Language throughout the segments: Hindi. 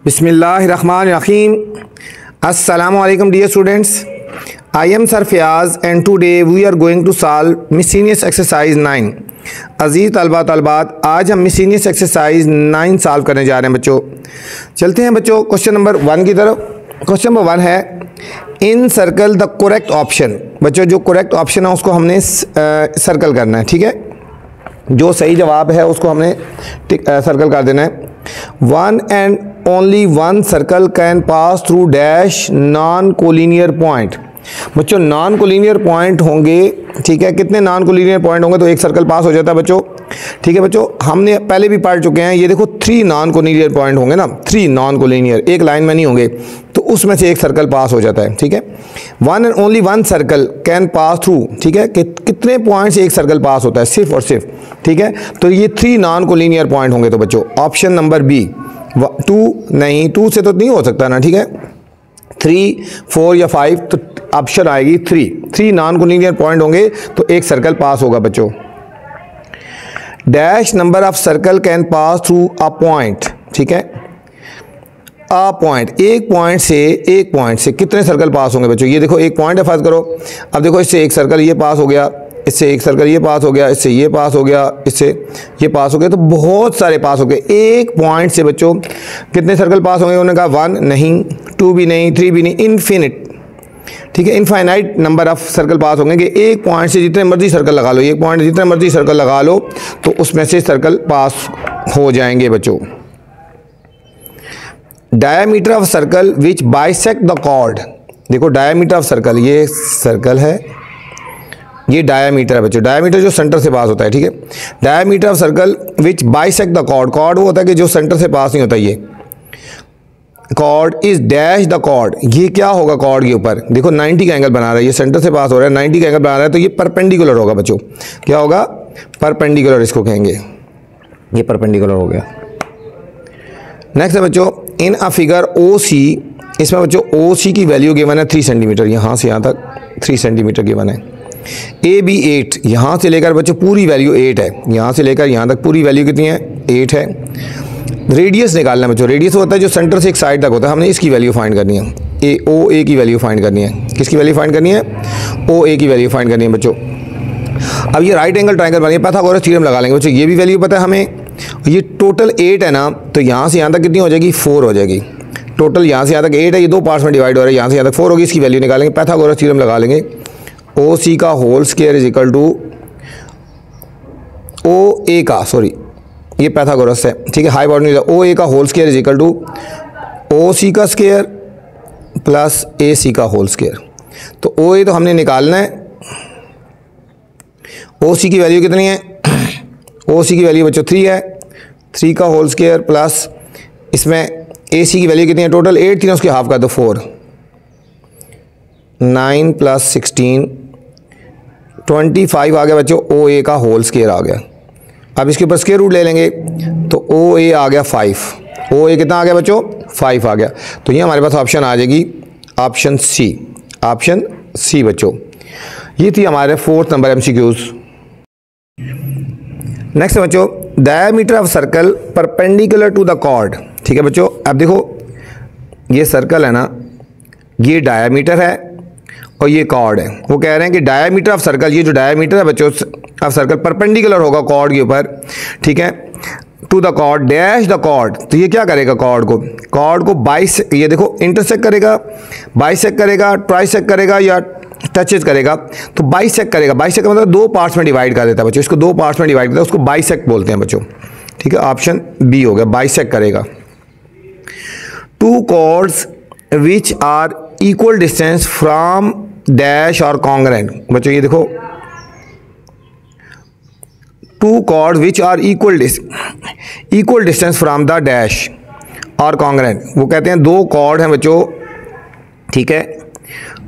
Bismillahirrahmanirrahim. Assalamu alaikum dear students. I am Sir Fayaz and today we are going to solve miscellaneous exercise 9. अजीज़ तलबा तलबात, आज हम मिसलेनियस एक्सरसाइज 9 सॉल्व करने जा रहे हैं बच्चों। चलते हैं बच्चों क्वेश्चन नंबर 1 की तरफ। क्वेश्चन नंबर 1 है इन सर्कल द करेक्ट ऑप्शन। बच्चों जो करेक्ट ऑप्शन है उसको हमने सर्कल करना है, ठीक है। जो सही जवाब है उसको हमने सर्कल कर देना है। One and only one circle can pass through dash non collinear point. बच्चों नॉन कोलिनियर पॉइंट होंगे, ठीक है। कितने नॉन कोलिनियर पॉइंट होंगे तो एक सर्कल पास हो जाता है बच्चों, ठीक है। बच्चों हमने पहले भी पढ़ चुके हैं, ये देखो 3 नॉन कोलिनियर पॉइंट होंगे ना, 3 नॉन कोलिनियर, एक लाइन में नहीं होंगे, तो उसमें से एक सर्कल पास हो जाता है, ठीक है। One and only one circle can pass through, ठीक है। कितने पॉइंट से एक सर्कल पास होता है, सिर्फ और सिर्फ, ठीक है। तो ये 3 नॉन कोलिनियर पॉइंट होंगे। तो बच्चों ऑप्शन नंबर बी 2 नहीं, 2 से तो नहीं हो सकता ना, ठीक है। 3, 4 या 5, तो ऑप्शन आएगी 3 नॉन कोलिनियर पॉइंट होंगे तो एक सर्कल पास होगा बच्चों। Dash number of circle can pass through a point, ठीक है। अ पॉइंट, एक पॉइंट से कितने सर्कल पास होंगे बच्चों। ये देखो एक पॉइंट है, फर्ज करो। अब देखो इससे एक सर्कल ये पास हो गया, इससे एक सर्कल ये पास हो गया, इससे ये पास हो गया, इससे ये पास हो गया, तो बहुत सारे पास हो गए। एक पॉइंट से बच्चों कितने सर्कल पास होंगे, उन्होंने कहा 1 नहीं, 2 भी नहीं, 3 भी नहीं, इनफिनिट, ठीक है। इनफाइनाइट नंबर ऑफ सर्कल पास होंगे कि एक पॉइंट से जितने मर्जी सर्कल लगा लो, एक पॉइंट जितने मर्जी सर्कल लगा लो तो उसमें से सर्कल पास हो जाएंगे बच्चों। Diameter of circle which bisect the chord. देखो डायमीटर ऑफ सर्कल, ये सर्कल है, ये डायमीटर है बच्चों। डायमीटर जो सेंटर से पास होता है, ठीक है। Diameter of circle which bisect the chord, chord वो होता है कि जो सेंटर से पास नहीं होता। ये chord is dash the chord, ये क्या होगा कॉर्ड के ऊपर, देखो 90 का एंगल बना रहा है, ये सेंटर से पास हो रहा है, 90 का एंगल बना रहा है, तो ये परपेंडिकुलर होगा बच्चों। क्या होगा, परपेंडिकुलर इसको कहेंगे, ये परपेंडिकुलर हो गया। नेक्स्ट है बच्चों इन अ फिगर ओ सी। इसमें बच्चों ओ सी की वैल्यू गिवन है 3 सेंटीमीटर, यहाँ से यहाँ तक 3 सेंटीमीटर गिवन है। ए बी 8, यहाँ से लेकर बच्चों पूरी वैल्यू 8 है, यहाँ से लेकर यहाँ तक पूरी वैल्यू कितनी है, 8 है। रेडियस निकालना है बच्चों। रेडियस होता है जो सेंटर से एक साइड तक होता है, हमने इसकी वैल्यू फाइंड करनी है। ए की वैल्यू फाइंड करनी है। किसकी वैल्यू फाइंड करनी है, ओ ए की वैल्यू फाइंड करनी है बच्चों। अब ये राइट एंगल ट्रायंगल बनिए, पाइथागोरस थ्योरम लगा लेंगे बच्चों। ये भी वैल्यू पता है हमें, ये टोटल 8 है ना, तो यहाँ से यहाँ तक कितनी हो जाएगी, 4 हो जाएगी। टोटल यहाँ से यहाँ तक 8 है, ये 2 पार्ट्स में डिवाइड हो रहा है, यहाँ से यहाँ तक 4 होगी। इसकी वैल्यू निकालेंगे, पाइथागोरस थ्योरम लगा लेंगे। ओ सी का whole square is equal to O A का, सॉरी ये पाइथागोरस है, ठीक है, हाई बाउंड्री। ओ ए का whole square is equal to O C का स्क्वायर प्लस ए सी का होल स्क्वायर। तो ओ ए तो हमने निकालना है, ओ सी की वैल्यू कितनी है, ओ सी की वैल्यू बच्चों 3 है, 3 का होल स्क्वायर प्लस इसमें ए सी की वैल्यू कितनी है, टोटल 8 थी ना, उसकी हाफ कर दो 4, 9 प्लस 16 25 आ गया बच्चों। ओ ए का होल स्क्वायर आ गया। अब इसके ऊपर स्क्वायर रूट ले लेंगे तो ओ ए आ गया 5। ओ ए कितना आ गया बच्चों, 5 आ गया। तो ये हमारे पास ऑप्शन आ जाएगी ऑप्शन सी, ऑप्शन सी बच्चों। ये थी हमारे 4th नंबर MCQs। नेक्स्ट है बच्चों diameter of circle perpendicular to the chord, ठीक है बच्चों। अब देखो ये सर्कल है ना, ये डायमीटर है और ये कॉर्ड है। वो कह रहे हैं कि डायमीटर ऑफ सर्कल, ये जो डायमीटर है बच्चों ऑफ सर्कल परपेंडिकुलर होगा कॉर्ड के ऊपर, ठीक है, to the chord dash the chord. तो ये क्या करेगा, कॉर्ड को ये देखो इंटरसेक्ट करेगा, बाइसेक्ट करेगा, ट्राइसेक्ट करेगा या टचेज करेगा। तो बाइसेक्ट करेगा, बाइसेक्ट का मतलब 2 पार्ट्स में डिवाइड कर देता है बच्चों, इसको 2 पार्ट्स में डिवाइड करता है, उसको बाइसेक्ट बोलते हैं बच्चों, ठीक है। ऑप्शन बी हो गया, बाइसेक्ट करेगा। 2 chords which are equal distance from dash और कॉन्ग्रेंट। बच्चों ये देखो 2 chord which are equal distance from the dash और कॉन्ग्रेंट। वो कहते हैं 2 कॉर्ड हैं बच्चों, ठीक है,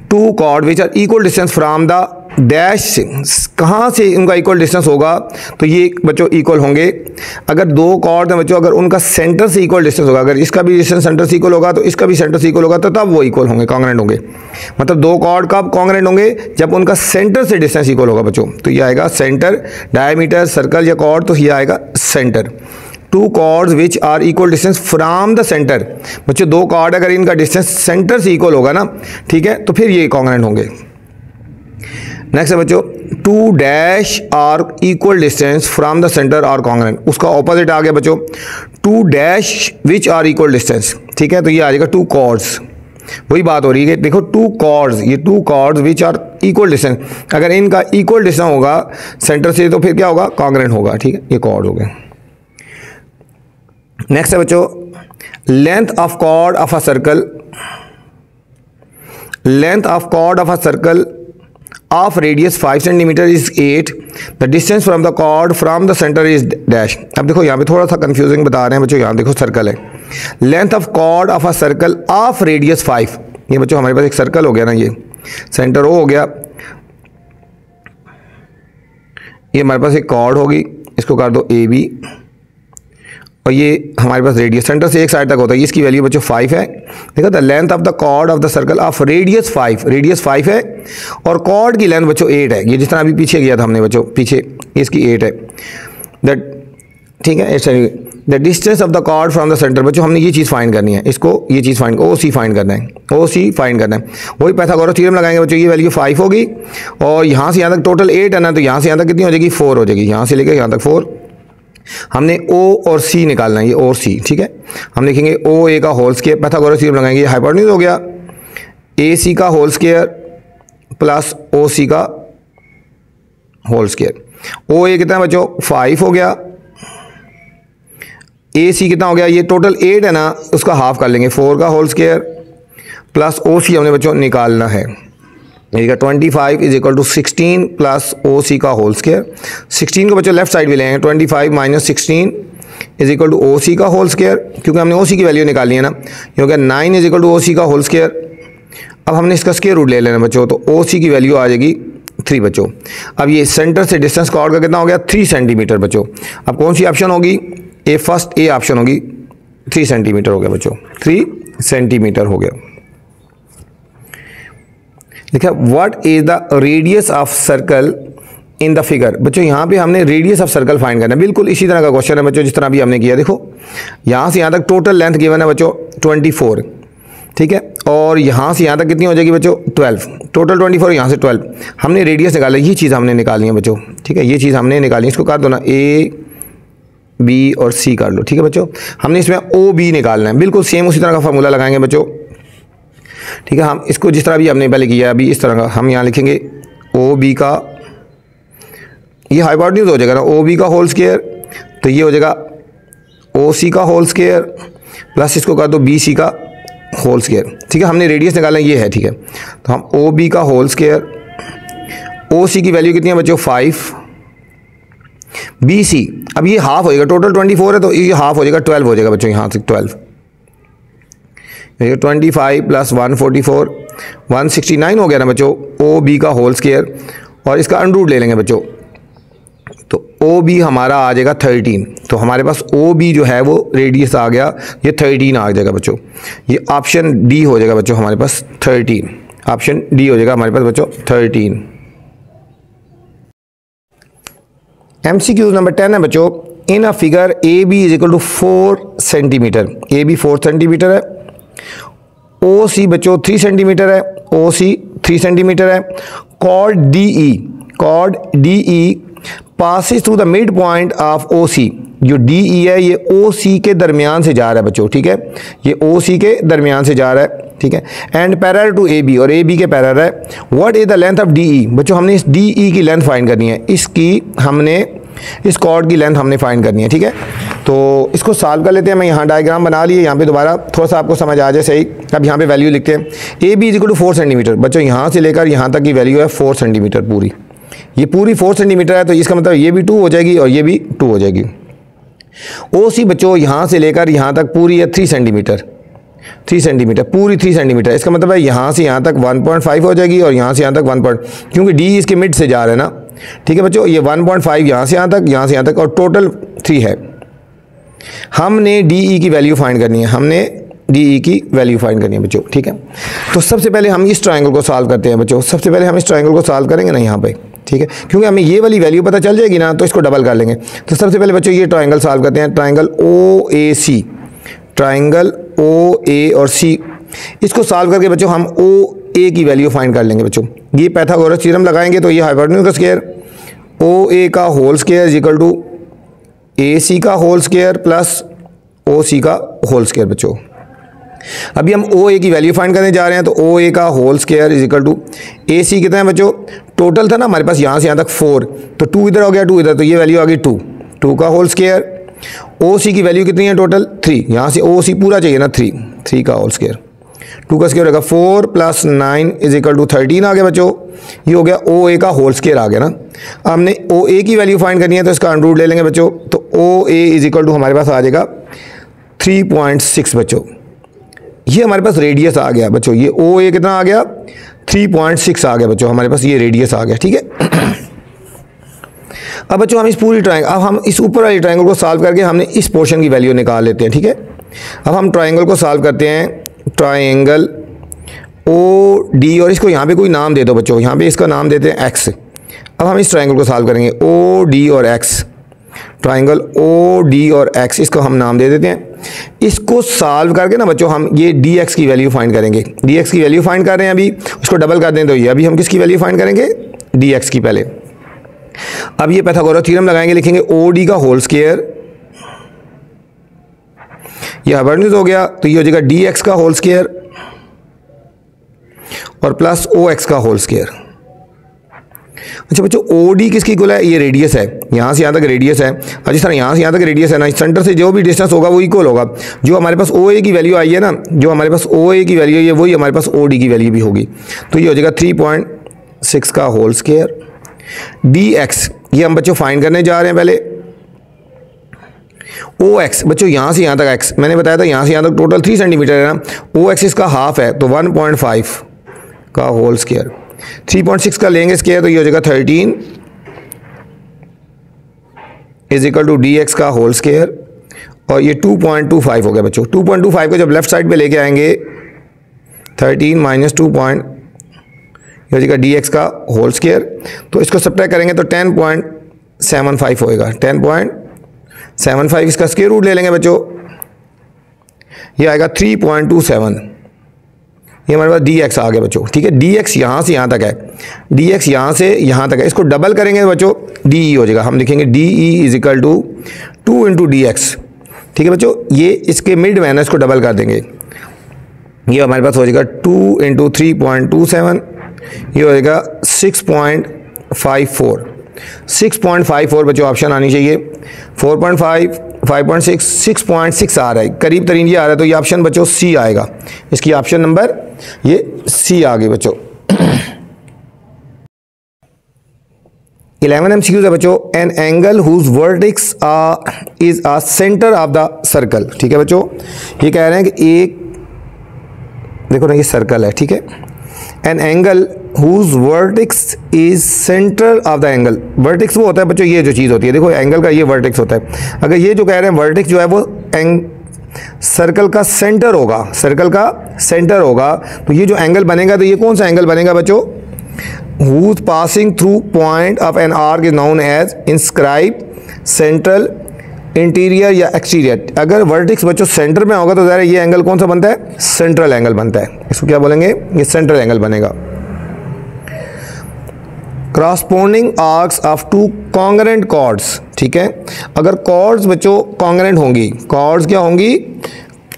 2 chord which are equal distance from the dash से, कहाँ से उनका इक्वल डिस्टेंस होगा, तो ये बच्चों इक्वल होंगे। अगर 2 कॉर्ड हैं बच्चों, अगर उनका सेंटर से इक्वल डिस्टेंस होगा, अगर इसका भी डिस्टेंस सेंटर से इक्वल होगा तो इसका भी सेंटर से इक्वल होगा, तो तब वो इक्वल होंगे, कॉन्ग्रेंट होंगे। मतलब 2 कॉर्ड कब कॉन्ग्रेंट होंगे, जब उनका सेंटर से डिस्टेंस इक्वल होगा बच्चों। तो ये आएगा सेंटर, डायमीटर सर्कल या कॉर्ड, तो ये आएगा centre. Two chords which are equal distance from the centre. बच्चों दो कॉर्ड अगर इनका डिस्टेंस सेंटर से इक्वल होगा ना, ठीक है, तो फिर ये कॉन्ग्रुएंट होंगे। नेक्स्ट है बच्चों, two dash are equal distance from the centre are congruent. उसका ऑपोजिट आ गया बच्चों, two dash which are equal distance, ठीक है, तो ये आ जाएगा टू कॉर्ड्स। वही बात हो रही है, देखो टू कॉर्ड्स, ये two chords which are equal distance, अगर इनका इक्वल डिस्टेंस होगा सेंटर से तो फिर क्या होगा, कॉन्ग्रुएंट होगा, ठीक है, ये कॉर्ड हो गए। नेक्स्ट है बच्चों, length of chord of a circle, length of chord of a circle of radius 5 centimeter is 8, the distance from the chord from the center is dash। अब देखो यहाँ पे थोड़ा सा कंफ्यूजिंग बता रहे हैं बच्चों, यहाँ देखो सर्कल है, length of chord of a circle of radius 5, ये बच्चों हमारे पास एक सर्कल हो गया ना, ये सेंटर ओ हो गया, ये हमारे पास एक कॉर्ड होगी, इसको कर दो ए बी, और ये हमारे पास रेडियस सेंटर से एक साइड तक होता है, इसकी वैल्यू बच्चों 5 है। देखो the length of the chord of the circle of radius 5, radius 5 है और कॉर्ड की लेंथ बच्चों 8 है, ये जिस तरह अभी पीछे किया था हमने बच्चों, पीछे इसकी 8 है, दैट ठीक है। The distance of the chord from the centre, बच्चों हमने ये चीज़ फाइंड करनी है, इसको ये चीज़ फाइंड, ओ सी फाइंड करना है, ओ सी फाइंड करना है, वही पाइथागोरस थ्योरम लगाएंगे बच्चों, ये वैल्यू 5 होगी और यहाँ से यहाँ तक टोटल 8 है ना, तो यहाँ से यहाँ तक कितनी हो जाएगी, 4 हो जाएगी, यहाँ से लेकर यहाँ तक 4। हमने ओ और सी निकालना है, ये ओ और सी, ठीक है, हम लिखेंगे ओ ए का होल स्क्वायर, पाइथागोरस थ्योरम लगाएंगे, ये हाइपोटेन्यूज हो गया, ए सी का whole square plus O C का होल स्क्वायर। ओ ए कितना बच्चों 5 हो गया, ए सी कितना हो गया, ये टोटल 8 है ना, उसका हाफ कर लेंगे, 4 का whole square plus O C हमने बच्चों निकालना है, 25 is equal to 16 plus O C का होल स्क्वायर। 16 को बच्चों लेफ्ट साइड भी लेंगे, 25 minus 16 is equal to O C का होल स्क्वायर, क्योंकि हमने ओ सी की वैल्यू निकाली है ना, क्योंकि 9 is equal to O C का होल स्क्वायर। अब हमने इसका स्क्वायर रूट ले लेना बच्चों, तो ओ सी की वैल्यू आ जाएगी 3 बच्चों। अब ये सेंटर से डिस्टेंस कॉर्ड का कितना हो गया, 3 सेंटीमीटर बच्चों। अब कौन सी ऑप्शन होगी, ए फर्स्ट ए ऑप्शन होगी, 3 सेंटीमीटर हो गया बच्चों, 3 सेंटीमीटर हो गया। देखिए what is the radius of circle in the figure, बच्चों यहाँ पे हमने रेडियस ऑफ सर्कल फाइंड करना है, बिल्कुल इसी तरह का क्वेश्चन है बच्चों जिस तरह भी हमने किया। देखो यहाँ से यहाँ तक टोटल लेंथ गिवन है बच्चों 24, ठीक है, और यहाँ से यहाँ तक कितनी हो जाएगी बच्चों 12, टोटल 24, यहाँ से 12, हमने रेडियस निकाला, ये चीज़ हमने निकाली है बच्चों, ठीक है, ये चीज़ हमने निकाली, इसको कर दो ना ए बी और सी कर लो, ठीक है बच्चों। हमने इसमें ओ बी निकालना है, बिल्कुल सेम उसी तरह का फार्मूला लगाएंगे बच्चों, ठीक है। हम इसको जिस तरह भी हमने पहले किया अभी इस तरह का हम यहाँ लिखेंगे ओ बी का, ये हाइपोटेन्यूज हो जाएगा ना, ओ बी का होल स्क्वायर, तो ये हो जाएगा ओ सी का होल स्क्वायर प्लस इसको कर दो बी सी का होल स्क्वायर, ठीक है। हमने रेडियस निकालना ये है, ठीक है, तो हम ओ बी का होल स्क्वायर, ओ सी की वैल्यू कितनी है बच्चों 5, बी सी, अब ये हाफ हो जाएगा, टोटल 24 है तो ये हाफ हो जाएगा 12 हो जाएगा बच्चों, यहाँ से 12, 25 प्लस 144 169 हो गया ना बच्चों, ओ बी का होल स्क्वायर, और इसका अंडर ले लेंगे बच्चों, तो ओ बी हमारा आ जाएगा 13, तो हमारे पास ओ बी जो है वो रेडियस आ गया, ये 13 आ जाएगा बच्चों, ये ऑप्शन डी हो जाएगा बच्चों हमारे पास 13, ऑप्शन डी हो जाएगा हमारे पास बच्चों 13। MCQ नंबर 10 है बच्चों, in a figure A B is equal to 4 centimetre, A B 4 centimetre है, ओ सी बच्चों 3 सेंटीमीटर है, ओ सी 3 सेंटीमीटर है, chord D E passes through the mid point of O C, जो डी ई है ये ओ सी के दरमियान से जा रहा है बच्चों, ठीक है, ये ओ सी के दरमियान से जा रहा है, ठीक है, and parallel to A B, और ए बी के पैरेलल है। What is the length of D E, बच्चों हमने इस डी ई की लेंथ फाइंड करनी है, इसकी हमने इस कॉर्ड की लेंथ हमने फाइंड करनी है, ठीक है। तो इसको सॉल्व कर लेते हैं, मैं यहाँ डायग्राम बना लिए, यहाँ पे दोबारा थोड़ा सा आपको समझ आ जाए सही। अब यहाँ पे वैल्यू लिखते हैं, A B is equal to 4 centimetre, बच्चों यहाँ से लेकर यहाँ तक की वैल्यू है 4 सेंटीमीटर पूरी, ये पूरी 4 सेंटीमीटर है, तो इसका मतलब ये भी 2 हो जाएगी और ये भी 2 हो जाएगी। ओ सी बच्चों यहाँ से लेकर यहाँ तक पूरी है 3 सेंटीमीटर, 3 सेंटीमीटर पूरी 3 सेंटीमीटर, इसका मतलब है यहाँ से यहाँ तक 1.5 हो जाएगी और यहाँ से यहाँ तक 1. क्योंकि डी इसके मिड से जा रहे हैं ना, ठीक है बच्चों, ये 1.5 यहाँ से यहाँ तक, यहाँ से यहाँ तक, और टोटल 3 है। हमने डी ई की वैल्यू फाइंड करनी है, हमने डी ई की वैल्यू फाइंड करनी है बच्चों, ठीक है। तो सबसे पहले हम इस ट्रायंगल को सॉल्व करते हैं बच्चों, सबसे पहले हम इस ट्रायंगल को सॉल्व करेंगे ना, यहाँ पे ठीक है, क्योंकि हमें ये वाली वैल्यू पता चल जाएगी ना तो इसको डबल कर लेंगे। तो सबसे पहले बच्चों ये ट्राइंगल सॉल्व करते हैं, ट्राइंगल ओ ए सी, ट्राइंगल ओ ए और सी, इसको सॉल्व करके बच्चों हम ओ ए की वैल्यू फाइंड कर लेंगे बच्चों। ये पाइथागोरस थ्योरम लगाएंगे तो ये हाइपोटेन्यूज का स्क्वायर ओ ए का whole square is equal to A C का whole square plus O C का होल स्क्वायर बच्चों। अभी हम ओ ए की वैल्यू फाइंड करने जा रहे हैं, तो ओ ए का whole square is equal to A C कितना है बच्चों, टोटल था ना हमारे पास यहाँ से यहाँ तक 4, तो 2 इधर हो गया 2 इधर, तो ये वैल्यू आ गई 2 का होल स्क्वायर। ओ सी की वैल्यू कितनी है टोटल 3, यहाँ से ओ सी पूरा चाहिए ना 3 का होल स्क्वायर, 2 का स्क्वायर होगा 4 + 9 इज इक्वल टू 13 आ गया बच्चों। ये हो गया ओ ए का होल स्क्वायर आ गया ना। हमने ओ ए की वैल्यू फाइंड करनी है तो इसका अंडर रूट ले लेंगे बच्चों, तो O A is equal to हमारे पास आ जाएगा 3.6 बच्चों। ये हमारे पास रेडियस आ गया बच्चों, ये ओ ए कितना आ गया 3.6 आ गया बच्चों, हमारे पास ये रेडियस आ गया। ठीक है, अब बच्चों हम इस पूरी ट्रायंगल, अब हम इस ऊपर वाली ट्रायंगल को सॉल्व करके हमने इस पोर्शन की वैल्यू निकाल लेते हैं। ठीक है, अब हम ट्रायंगल को सॉल्व करते हैं, ट्रायंगल ओ डी, और इसको यहाँ पे कोई नाम दे दो बच्चों, यहाँ पे इसका नाम देते हैं एक्स। अब हम इस ट्रायंगल को सॉल्व करेंगे ओ डी और एक्स, ट्रायंगल ओ डी और एक्स, इसको हम नाम दे देते हैं। इसको सॉल्व करके ना बच्चों हम ये डी एक्स की वैल्यू फाइंड करेंगे, डी एक्स की वैल्यू फाइंड कर रहे हैं अभी, उसको डबल कर दें तो ये अभी हम किसकी वैल्यू फाइंड करेंगे, डी एक्स की पहले। अब ये पाइथागोरस थ्योरम लगाएंगे, लिखेंगे ओ डी का होल स्क्वायर, ये हाइपोटेन्यूज हो गया, तो ये हो जाएगा डी एक्स का होल स्क्वायर और प्लस ओ एक्स का होल स्क्वायर। अच्छा बच्चों ओ डी किसकी इक्वल है, ये रेडियस है, यहाँ से यहाँ तक रेडियस है, और जिस तरह यहाँ से यहाँ तक रेडियस है ना, सेंटर से जो भी डिस्टेंस होगा वो इक्वल होगा। जो हमारे पास ओ ए की वैल्यू आई है ना, जो हमारे पास ओ ए की वैल्यू है वही हमारे पास ओ डी की वैल्यू भी होगी। तो ये हो जाएगा 3.6 का होल स्क्वायर, डी एक्स ये हम बच्चों फाइंड करने जा रहे हैं पहले। ओ एक्स बच्चों यहाँ से यहाँ तक एक्स मैंने बताया था, यहाँ से यहाँ तक टोटल 3 सेंटीमीटर है ना, ओ एक्स इसका हाफ है तो 1.5 का होल स्क्वायर, 3.6 का लेंगे स्क्वायर तो ये हो जाएगा 13 is equal to D X का होल स्क्वायर, और ये 2.25 हो गया बच्चों। 2.25 को जब लेफ्ट साइड पे लेके आएंगे 13 माइनस 2 हो जाएगा डी एक्स का होल स्क्वायर, तो इसको सब्ट्रैक्ट करेंगे तो 10.75 होएगा, 10.75 इसका स्क्वायर रूट ले लेंगे बच्चों, ये आएगा 3.27, ये हमारे पास डी एक्स आ गया बच्चों। ठीक है, डी एक्स यहाँ से यहाँ तक है, डी एक्स यहाँ से यहाँ तक है, इसको डबल करेंगे बच्चों डी ई हो जाएगा, हम लिखेंगे D E is equal to 2 into D X. ठीक है बच्चों, ये इसके मिड में है ना, इसको डबल कर देंगे, ये हमारे पास हो जाएगा 2 इंटू 3.27, ये हो जाएगा 6.54, 6.54 बच्चों ऑप्शन आनी चाहिए, 4.5, 5.6, 6.6 आ रहा है, करीब तरीन ये आ रहा है, तो ये ऑप्शन बच्चों सी आएगा, इसकी ऑप्शन नंबर ये सी आ गई बच्चों। 11 MCQs है बच्चों, an angle whose vertex is a centre of the circle. ठीक है बच्चों, ये कह रहे हैं कि एक देखो ना ये सर्कल है, ठीक है, an angle whose vertex is centre of the angle, vertex वो होता है बच्चों, ये जो चीज़ होती है देखो एंगल का ये वर्टेक्स होता है। अगर ये जो कह रहे हैं वर्टेक्स जो है वो सर्कल का सेंटर होगा, सर्कल का सेंटर होगा, तो ये जो एंगल बनेगा तो ये कौन सा एंगल बनेगा बच्चों, whose passing through point of an arc is known as inscribed central interior या एक्सटीरियर। अगर वर्टेक्स बच्चों सेंटर में होगा तो ज़रा ये एंगल कौन सा बनता है, सेंट्रल एंगल बनता है, इसको क्या बोलेंगे, ये सेंट्रल एंगल बनेगा। Corresponding arcs of 2 congruent chords. ठीक है, अगर कॉर्ड्स बच्चों कॉन्ग्रेंट होंगी, कॉर्ड्स क्या होंगी,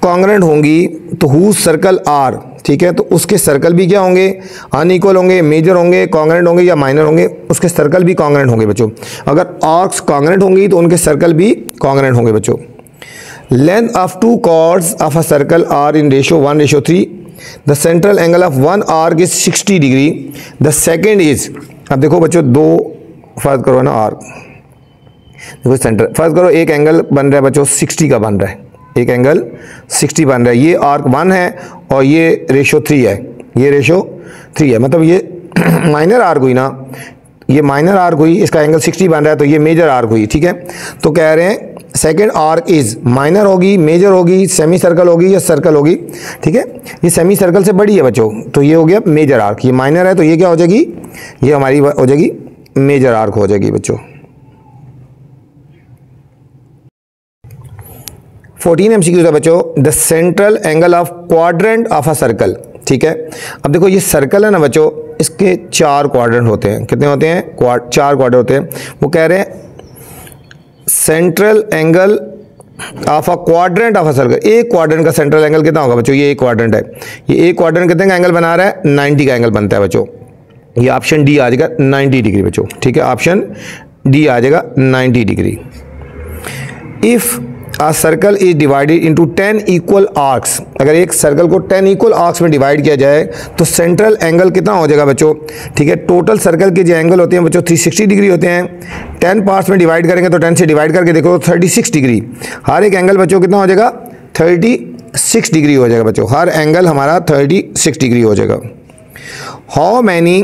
कॉन्ग्रेंट होंगी, तो हुज सर्कल आर, ठीक है, तो उसके सर्कल भी क्या होंगे, अनइक्वल होंगे, मेजर होंगे, कॉन्ग्रेंट होंगे या माइनर होंगे, उसके सर्कल भी कॉन्ग्रेंट होंगे बच्चों। अगर आर्क्स कॉन्ग्रेंट होंगी तो उनके सर्कल भी कॉन्ग्रेंट होंगे बच्चों। Length of 2 chords of a circle are in ratio 1:3, the central angle of 1 arc is 60 degree, the second is, अब देखो बच्चों 2 फर्ज करो ना आर्क, देखो सेंटर फर्ज करो, एक एंगल बन रहा है बच्चों 60 का बन रहा है, एक एंगल 60 बन रहा है, ये आर्क 1 है और ये रेशो 3 है, ये रेशो 3 है, मतलब ये माइनर आर्क हुई ना, ये माइनर आर्क हुई, इसका एंगल 60 बन रहा है, तो ये मेजर आर्क हुई। ठीक है, तो कह रहे हैं सेकेंड आर्क इज माइनर होगी, मेजर होगी, सेमी सर्कल होगी या सर्कल होगी। ठीक है, ये सेमी सर्कल से बड़ी है बच्चों, तो ये हो गया मेजर आर्क, ये माइनर है तो ये क्या हो जाएगी, ये हमारी हो जाएगी मेजर आर्क हो जाएगी बच्चों। 14 MCQ था बच्चों, the central angle of quadrant of a circle. ठीक है, अब देखो ये सर्कल है ना बच्चों, इसके 4 क्वाड्रेंट होते हैं। कितने होते हैं? 4 क्वाड्रेंट होते हैं। वो कह रहे हैं central angle of a quadrant of a circle. एक क्वाड्रेंट का सेंट्रल एंगल कितना होगा बच्चों? ये एक क्वाड्रेंट है, ये एक क्वाड्रेंट कितने का एंगल बना रहा है? 90 का एंगल बनता है बच्चों। ये ऑप्शन डी आ जाएगा 90 डिग्री बच्चों। ठीक है, ऑप्शन डी आ जाएगा 90 degree. If a circle is divided into 10 equal arcs, अगर एक सर्कल को 10 इक्वल आर्क्स में डिवाइड किया जाए तो सेंट्रल एंगल कितना हो जाएगा बच्चों? ठीक है, टोटल सर्कल के जो एंगल होते हैं बच्चों 360 डिग्री होते हैं। 10 पार्ट्स में डिवाइड करेंगे तो 10 से डिवाइड करके देखो 36 डिग्री। हर एक एंगल बच्चों कितना हो जाएगा? 36 डिग्री हो जाएगा बच्चों। हर एंगल हमारा 36 डिग्री हो जाएगा। How many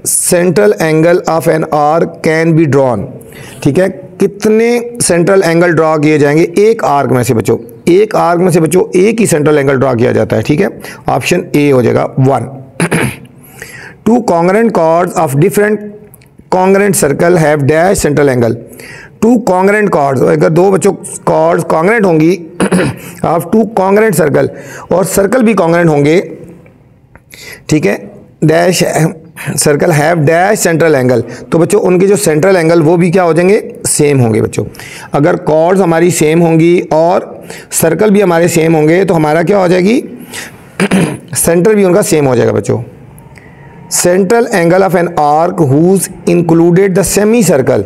central angle of an arc can be drawn? ठीक है, कितने सेंट्रल एंगल ड्रॉ किए जाएंगे एक आर्क में से बच्चों? एक आर्क में से बच्चों एक ही सेंट्रल एंगल ड्रॉ किया जाता है। ठीक है, ऑप्शन ए हो जाएगा 1। 2 congruent chords of different congruent circle have dash central angle. 2 congruent chords, अगर 2 बच्चों कॉर्ड्स कॉन्ग्रेंट होंगी ऑफ 2 कॉन्ग्रेंट सर्कल, और सर्कल भी कॉन्ग्रेंट होंगे, ठीक है, dash circle have dash central angle, तो बच्चों उनके जो सेंट्रल एंगल वो भी क्या हो जाएंगे? सेम होंगे बच्चों। अगर कॉर्ड्स हमारी सेम होंगी और सर्कल भी हमारे सेम होंगे तो हमारा क्या हो जाएगी? सेंटर भी उनका सेम हो जाएगा बच्चों। Central angle of an arc whose included the semi circle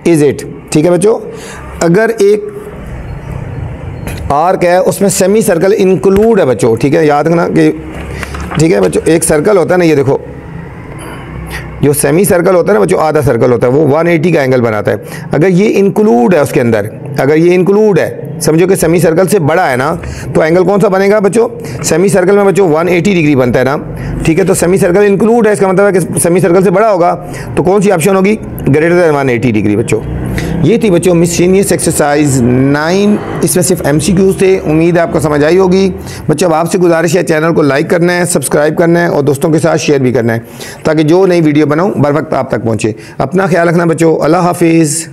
is it. ठीक है बच्चों, अगर एक आर्क है उसमें सेमी सर्कल इंक्लूड है बच्चों। ठीक है, याद रखना कि ठीक है बच्चों, एक सर्कल होता है ना, ये देखो जो सेमी सर्कल होता है ना बच्चों, आधा सर्कल होता है, वो 180 का एंगल बनाता है। अगर ये इंक्लूड है उसके अंदर, अगर ये इंक्लूड है, समझो कि सेमी सर्कल से बड़ा है ना, तो एंगल कौन सा बनेगा बच्चों? सेमी सर्कल में बच्चों 180 डिग्री बनता है ना। ठीक है, तो सेमी सर्कल इंक्लूड है, इसका मतलब है कि सेमी सर्कल से बड़ा होगा, तो कौन सी ऑप्शन होगी? ग्रेटर देन 180 डिग्री बच्चों। ये थी बच्चों मिसलेनियस एक्सरसाइज 9, इसमें सिर्फ MCQs थे। उम्मीद है आपको समझ आई होगी बच्चों। अब आपसे गुजारिश है चैनल को लाइक करना है, सब्सक्राइब करना है और दोस्तों के साथ शेयर भी करना है, ताकि जो नई वीडियो बनाऊं बर वक्त आप तक पहुंचे। अपना ख्याल रखना बच्चों। अल्लाह हाफिज़।